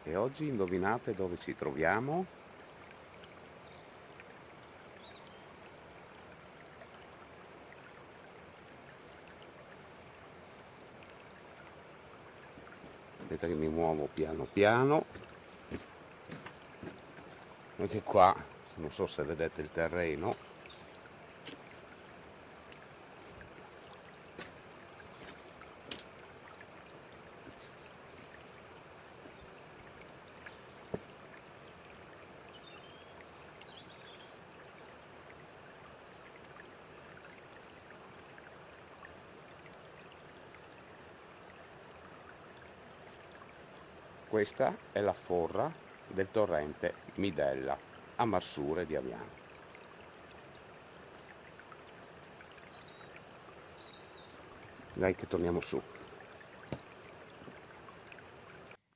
E oggi indovinate dove ci troviamo? Vedete che mi muovo piano piano, anche qua non so se vedete il terreno. Questa è la forra del torrente Midella a Marsure di Aviano. Dai che torniamo su.